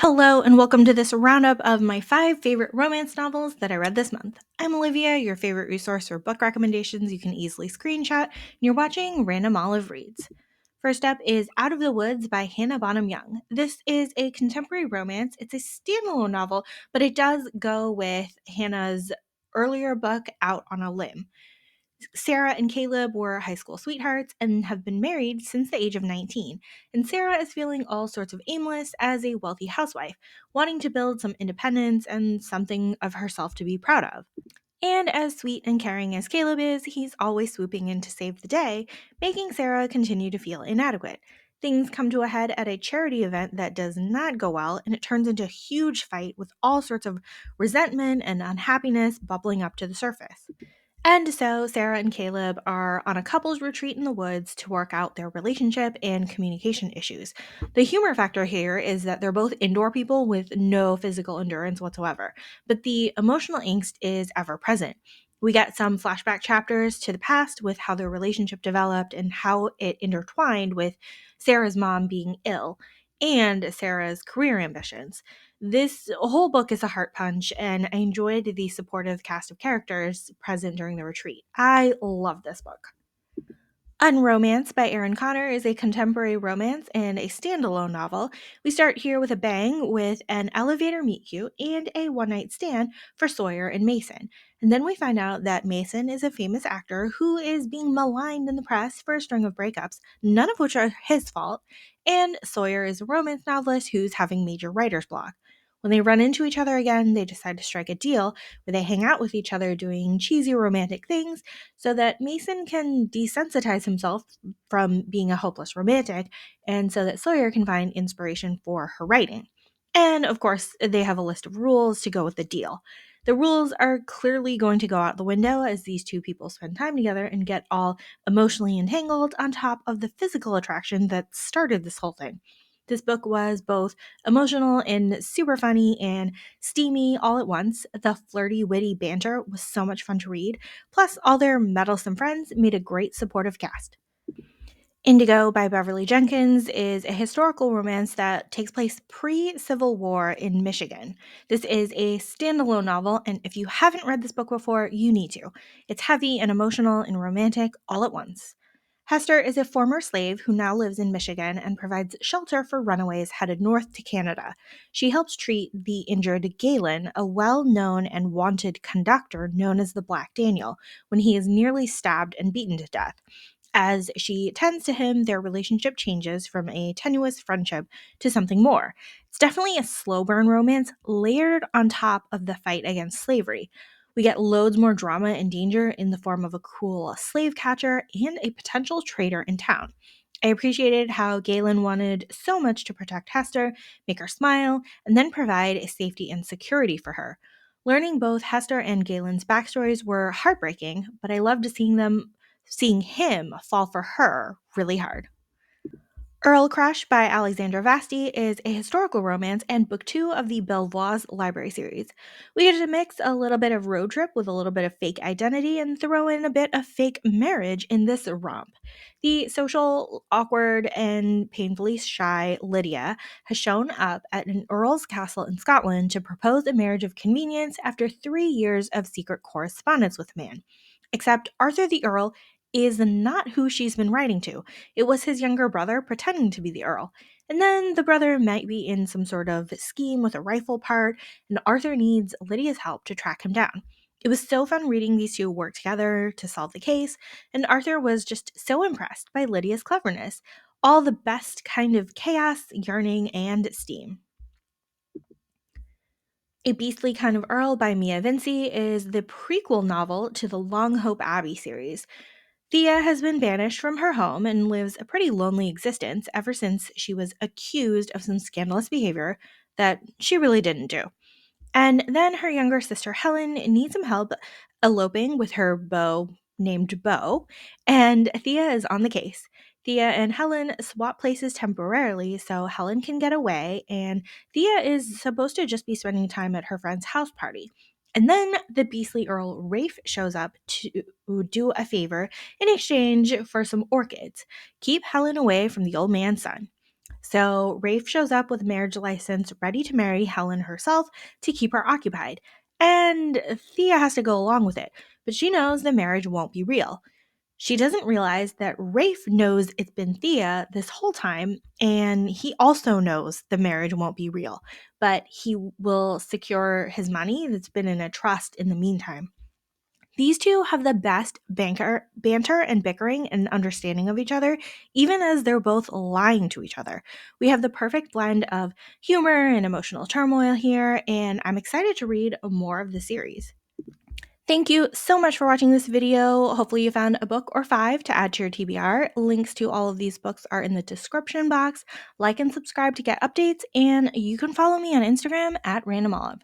Hello, and welcome to this roundup of my 5 favorite romance novels that I read this month. I'm Olivia, your favorite resource for book recommendations you can easily screenshot, and you're watching Random Olive Reads. First up is Out of the Woods by Hannah Bonham Young. This is a contemporary romance. It's a standalone novel, but it does go with Hannah's earlier book, Out on a Limb. Sarah and Caleb were high school sweethearts and have been married since the age of 19. And Sarah is feeling all sorts of aimless as a wealthy housewife, wanting to build some independence and something of herself to be proud of. And as sweet and caring as Caleb is, he's always swooping in to save the day, making Sarah continue to feel inadequate. Things come to a head at a charity event that does not go well, and it turns into a huge fight with all sorts of resentment and unhappiness bubbling up to the surface. And so Sarah and Caleb are on a couples retreat in the woods to work out their relationship and communication issues. The humor factor here is that they're both indoor people with no physical endurance whatsoever, but the emotional angst is ever present. We get some flashback chapters to the past with how their relationship developed and how it intertwined with Sarah's mom being ill and Sarah's career ambitions. This whole book is a heart punch, and I enjoyed the supportive cast of characters present during the retreat. I love this book. Unromance by Erin Connor is a contemporary romance and a standalone novel. We start here with a bang with an elevator meet cute and a one night stand for Sawyer and Mason. And then we find out that Mason is a famous actor who is being maligned in the press for a string of breakups, none of which are his fault. And Sawyer is a romance novelist who's having major writer's block. When they run into each other again, they decide to strike a deal where they hang out with each other doing cheesy romantic things so that Mason can desensitize himself from being a hopeless romantic, and so that Sawyer can find inspiration for her writing. And of course, they have a list of rules to go with the deal. The rules are clearly going to go out the window as these two people spend time together and get all emotionally entangled on top of the physical attraction that started this whole thing. This book was both emotional and super funny and steamy all at once. The flirty, witty banter was so much fun to read. Plus, all their meddlesome friends made a great supportive cast. Indigo by Beverly Jenkins is a historical romance that takes place pre Civil War in Michigan. This is a standalone novel, and if you haven't read this book before, you need to. It's heavy and emotional and romantic all at once. Hester is a former slave who now lives in Michigan and provides shelter for runaways headed north to Canada. She helps treat the injured Galen, a well known and wanted conductor known as the Black Daniel, when he is nearly stabbed and beaten to death. As she tends to him, their relationship changes from a tenuous friendship to something more. It's definitely a slow burn romance layered on top of the fight against slavery. We get loads more drama and danger in the form of a cruel slave catcher and a potential traitor in town. I appreciated how Galen wanted so much to protect Hester, make her smile, and then provide a safety and security for her. Learning both Hester and Galen's backstories were heartbreaking, but I loved seeing him fall for her really hard. Earl Crush by Alexandra Vasti is a historical romance and book 2 of the Belvois library series. We get to mix a little bit of road trip with a little bit of fake identity and throw in a bit of fake marriage in this romp. The social, awkward, and painfully shy Lydia has shown up at an earl's castle in Scotland to propose a marriage of convenience after 3 years of secret correspondence with a man. Except Arthur the Earl is not who she's been writing to. It was his younger brother pretending to be the Earl. And then the brother might be in some sort of scheme with a rifle part, and Arthur needs Lydia's help to track him down. It was so fun reading these two work together to solve the case, and Arthur was just so impressed by Lydia's cleverness. All the best kind of chaos, yearning, and steam. A Beastly Kind of Earl by Mia Vinci is the prequel novel to the Long Hope Abbey series. Thea has been banished from her home and lives a pretty lonely existence ever since she was accused of some scandalous behavior that she really didn't do. And then her younger sister Helen needs some help eloping with her beau named Beau, and Thea is on the case. Thea and Helen swap places temporarily so Helen can get away, and Thea is supposed to just be spending time at her friend's house party. And then the beastly Earl Rafe shows up to do a favor in exchange for some orchids. Keep Helen away from the old man's son. So Rafe shows up with a marriage license ready to marry Helen herself to keep her occupied. And Thea has to go along with it, but she knows the marriage won't be real. She doesn't realize that Rafe knows it's been Thea this whole time, and he also knows the marriage won't be real, but he will secure his money that's been in a trust in the meantime. These two have the best banter and bickering and understanding of each other, even as they're both lying to each other. We have the perfect blend of humor and emotional turmoil here, and I'm excited to read more of the series. Thank you so much for watching this video. Hopefully you found a book or five to add to your TBR. Links to all of these books are in the description box. Like and subscribe to get updates, and you can follow me on Instagram at randomolive.